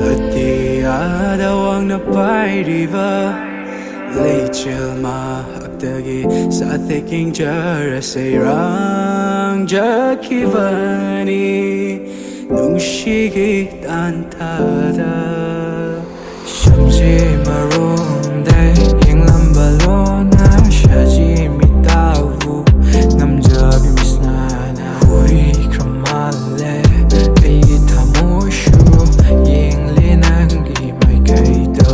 ꯑꯇꯤꯌꯥꯗ ꯋꯥꯡꯅ ꯄꯥꯏꯔꯤꯕ ꯂꯩꯆꯤꯜ ꯃꯍꯥꯛꯇꯒꯤ ꯁꯥꯊꯦꯛ ꯌꯦꯡꯖꯔ ꯁꯩꯔꯥꯡꯖꯈꯤꯕꯅꯤ ꯅꯨꯡꯁꯤꯒꯤ ꯇꯥꯟꯊꯥꯗ ꯁꯝꯖꯤ ꯃꯔꯨꯝꯗꯩ ꯌꯦꯡꯂꯝꯕ ꯂꯣꯟꯅ ꯁꯖꯤ ꯃꯤꯇꯥꯕꯨ ꯉꯝꯖꯕꯤ ꯃꯤꯁꯅꯥꯅ ꯑꯣꯏꯈ꯭ꯔ ꯃꯥꯜꯂꯦ ꯑꯩꯒꯤ ꯊꯃꯣꯏꯁꯨ ꯌꯦꯡꯂꯤ ꯅꯪꯒꯤ ꯃꯥꯏꯀꯩꯗꯣ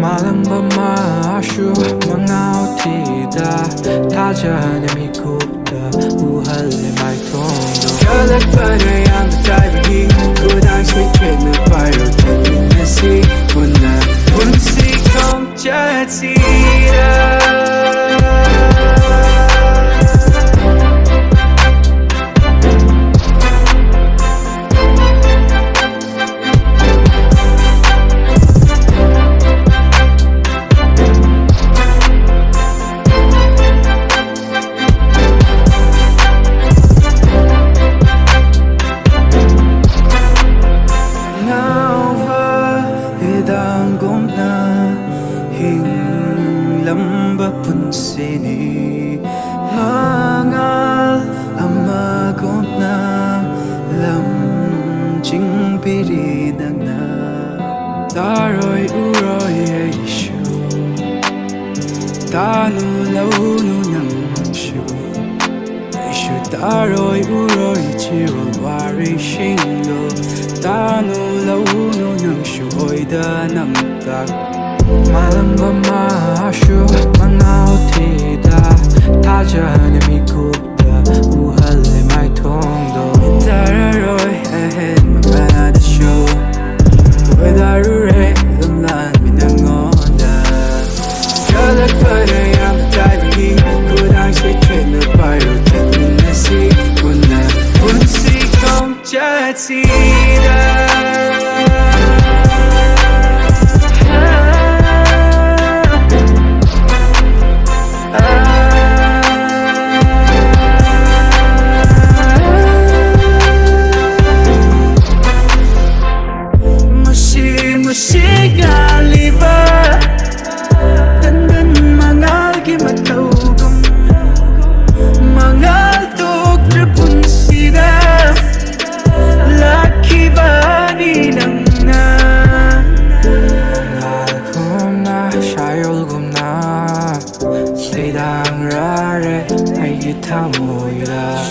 ꯃꯥꯂꯪꯕ ꯃꯥꯁꯨ ꯃꯉꯥꯎ ꯊꯤꯗ ꯊꯥꯖꯅ ꯃꯤꯀꯨꯞꯇ ꯎꯍꯜꯂꯦ ꯃꯥꯏꯊꯣꯡꯗꯣ ꯆꯠꯂꯛꯄꯅ ꯌꯥꯝꯅ ꯇꯥꯏꯕꯒꯤ ꯈꯨꯗꯥꯡꯁꯦ ꯈꯦꯠꯅ ꯄꯥꯏꯔꯣ ꯆꯠꯃꯤꯟꯅꯁꯤ ꯄꯨꯟꯅ ꯄꯨꯟꯁꯤ ꯈꯣꯡꯆꯠꯁꯤꯗ lamba punsini mangal amagona lam jingbiri nangna taroi uroi aishu tanu launu nangshu aishu taroi uroi chirol wari shingo tanu launu nangshu oida namtak Malangba maashu mangao thida Thajana mikupta uhalle maithongdo Tararoi ahead magana the show Koidarure lamlan minangonda Chalakpana yam taibagi Kudang se chena pairo chatminasi Kunna punsi khongchatsida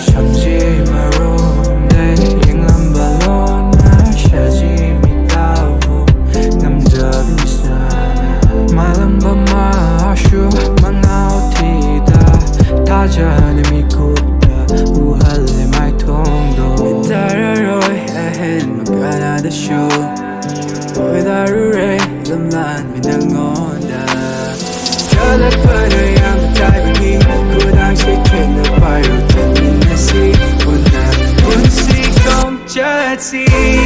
Samji Marum day Elangbam lona shaji mitabu namjabi misana Malangba maashu mangao thida Thajana mikupta uhalle maithongdo Tararoi ahead magana the show Koidarure lamlan minangonda Chalakpana yam taibagi Kudang se chena pairo chatminasi Kunna punsi khongchatsida